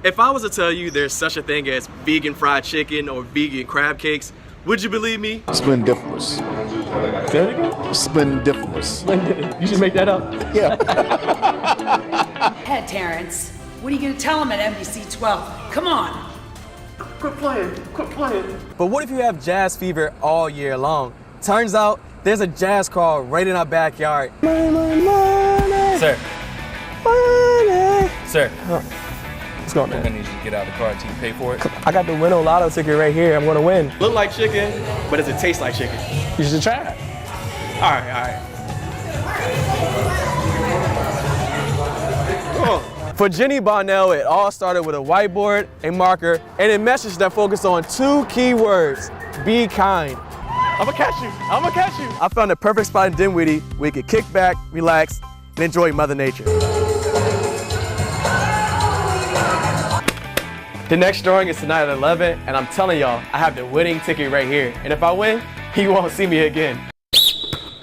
If I was to tell you there's such a thing as vegan fried chicken or vegan crab cakes, would you believe me? Splendiferous. Splendiferous. You should make that up. Yeah. Hey, Terrance, what are you going to tell him at NBC 12? Come on. Quit playing. But what if you have jazz fever all year long? Turns out there's a jazz call right in our backyard. Money. Sir. Money. Sir. What's going on? I'm gonna need you to get out of the car until you pay for it. I got the Winnow Lotto ticket right here. I'm gonna win. Look like chicken, but does it taste like chicken? You should try it. All right. For Jenny Bonnell, it all started with a whiteboard, a marker, and a message that focused on 2 key words: be kind. I'ma catch you. I found the perfect spot in Dinwiddie where you could kick back, relax, and enjoy Mother Nature. The next drawing is tonight at 11, and I'm telling y'all, I have the winning ticket right here. And if I win, you won't see me again.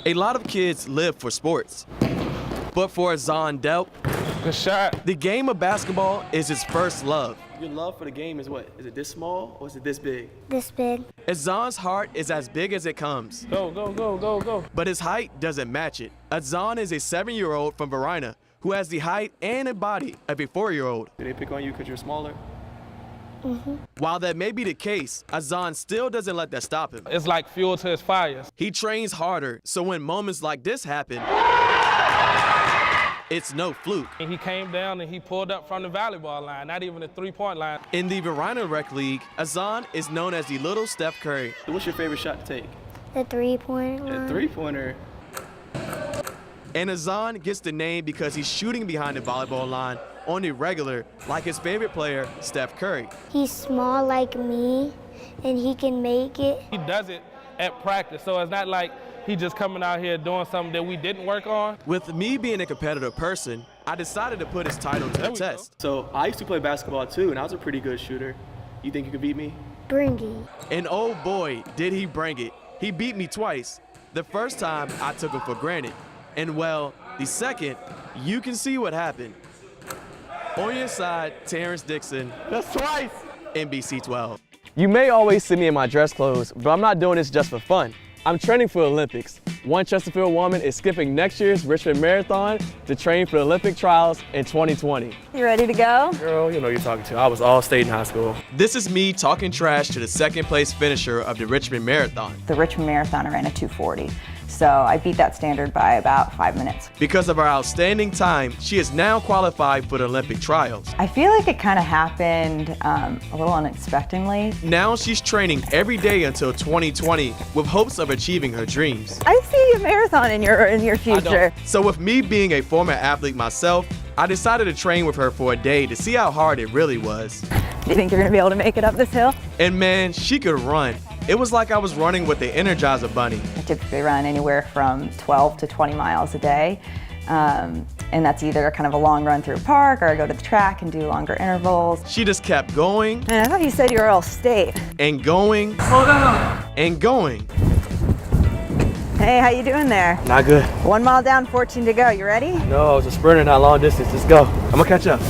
A lot of kids live for sports, but for Azan Delp, Good shot. the game of basketball is his first love. Your love for the game is what? Is it this small or is it this big? This big. Azan's heart is as big as it comes, Go. but his height doesn't match it. Azan is a 7-year-old from Varina who has the height and a body of a 4-year-old. Do they pick on you because you're smaller? While that may be the case, Azan still doesn't let that stop him. It's like fuel to his fires. He trains harder, so when moments like this happen, it's no fluke. And he came down and he pulled up from the volleyball line, not even the 3-point line. In the Varina Rec League, Azan is known as the little Steph Curry. What's your favorite shot to take? The 3-point line. A 3-pointer. And Azan gets the name because he's shooting behind the volleyball line on the regular, like his favorite player, Steph Curry. He's small like me, and he can make it. He does it at practice, so it's not like he just coming out here doing something that we didn't work on. With me being a competitive person, I decided to put his title to the test. So I used to play basketball too, and I was a pretty good shooter. You think you could beat me? Bring it. And oh boy, did he bring it. He beat me twice. The first time, I took him for granted. And well, the second, you can see what happened. On your side, Terrance Dixon. That's twice. NBC 12. You may always see me in my dress clothes, but I'm not doing this just for fun. I'm training for the Olympics. One Chesterfield woman is skipping next year's Richmond Marathon to train for the Olympic trials in 2020. You ready to go? Girl, you know who you're talking to. I was all state in high school. This is me talking trash to the second place finisher of the Richmond Marathon. The Richmond Marathon I ran a 2:40, so I beat that standard by about 5 minutes. Because of her outstanding time, she is now qualified for the Olympic trials. I feel like it kind of happened a little unexpectedly. Now she's training every day until 2020 with hopes of achieving her dreams. I see a marathon in your future. So with me being a former athlete myself, I decided to train with her for a day to see how hard it really was. Do you think you're gonna be able to make it up this hill? And man, she could run. It was like I was running with the Energizer Bunny. I typically run anywhere from 12 to 20 miles a day. And that's either kind of a long run through a park or I go to the track and do longer intervals. She just kept going. And I thought you said you were all state. And going. Hold on. And going. Hey, how you doing there? Not good. 1 mile down, 14 to go. You ready? No, it's a sprinter, not long distance. Let's go. I'm gonna catch up.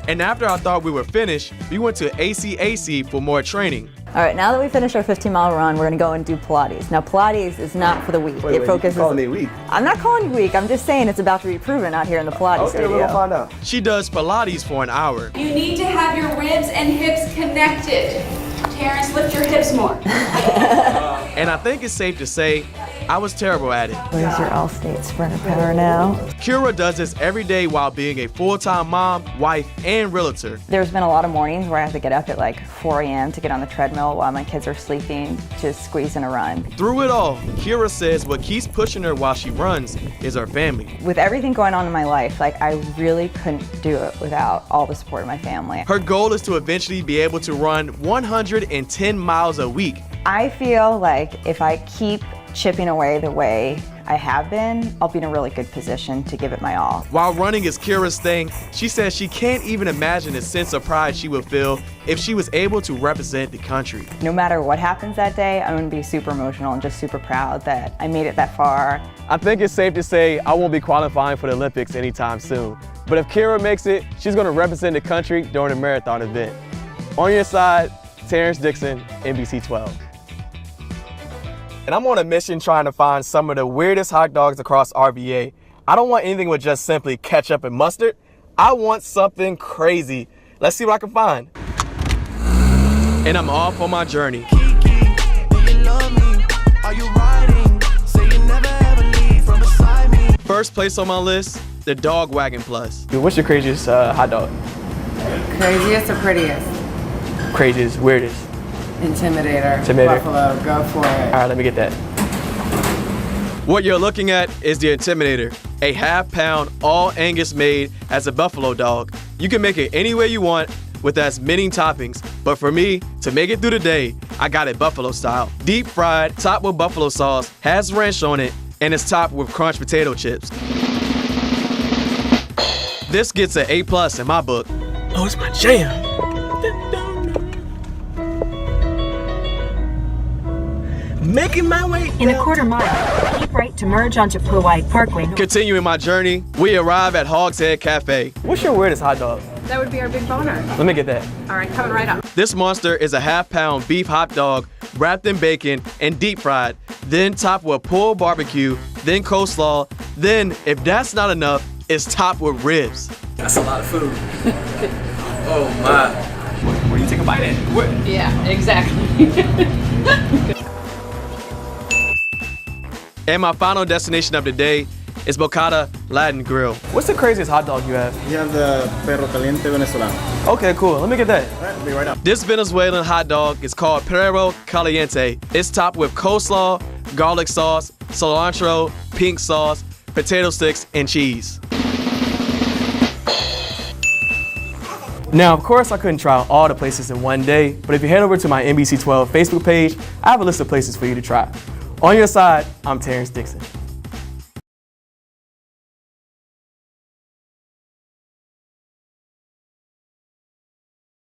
And after I thought we were finished, we went to ACAC for more training. All right, now that we finished our 15-mile run, we're gonna go and do Pilates. Now, Pilates is not for the weak. Wait, focuses. you're calling me weak? I'm not calling you weak. I'm just saying it's about to be proven out here in the Pilates studio. we'll find out. She does Pilates for an hour. You need to have your ribs and hips connected. Terrance, lift your hips more. And I think it's safe to say, I was terrible at it. Where's your all-state sprinter power now? Kira does this every day while being a full-time mom, wife, and realtor. There's been a lot of mornings where I have to get up at like 4 a.m. to get on the treadmill while my kids are sleeping to squeeze in a run. Through it all, Kira says what keeps pushing her while she runs is her family. With everything going on in my life, like I really couldn't do it without all the support of my family. Her goal is to eventually be able to run 110 miles a week. I feel like if I keep chipping away the way I have been, I'll be in a really good position to give it my all. While running is Kira's thing, she says she can't even imagine the sense of pride she would feel if she was able to represent the country. No matter what happens that day, I'm gonna be super emotional and just super proud that I made it that far. I think it's safe to say I won't be qualifying for the Olympics anytime soon. But if Kira makes it, she's gonna represent the country during a marathon event. On your side, Terrance Dixon, NBC 12. And I'm on a mission trying to find some of the weirdest hot dogs across RBA. I don't want anything with just simply ketchup and mustard. I want something crazy. Let's see what I can find. And I'm off on my journey. First place on my list, the Dog Wagon Plus. Dude, what's your craziest hot dog? Craziest or prettiest? Craziest, weirdest. Intimidator. Intimidator. Buffalo, go for it. All right, let me get that. What you're looking at is the Intimidator, a half-pound, all Angus made as a buffalo dog. You can make it any way you want with as many toppings, but for me, to make it through the day, I got it buffalo style. Deep fried, topped with buffalo sauce, has ranch on it, and it's topped with crunch potato chips. This gets an A+ in my book. Oh, it's my jam. Making my way in a quarter mile, keep right to merge onto Powhite Parkway. Continuing my journey, we arrive at Hogshead Cafe. What's your weirdest hot dog? That would be our big boner. Let me get that. All right, coming right up. This monster is a half-pound beef hot dog wrapped in bacon and deep fried, then topped with pulled barbecue, then coleslaw, then, if that's not enough, it's topped with ribs. That's a lot of food. Oh my. Where do you take a bite at? What? Yeah, exactly. And my final destination of the day is Bocata Latin Grill. What's the craziest hot dog you have? We have the Perro Caliente Venezolano. Okay, cool. Let me get that. All right, I'll be right up. This Venezuelan hot dog is called Perro Caliente. It's topped with coleslaw, garlic sauce, cilantro, pink sauce, potato sticks, and cheese. Now, of course, I couldn't try all the places in one day, but if you head over to my NBC 12 Facebook page, I have a list of places for you to try. On your side, I'm Terrance Dixon.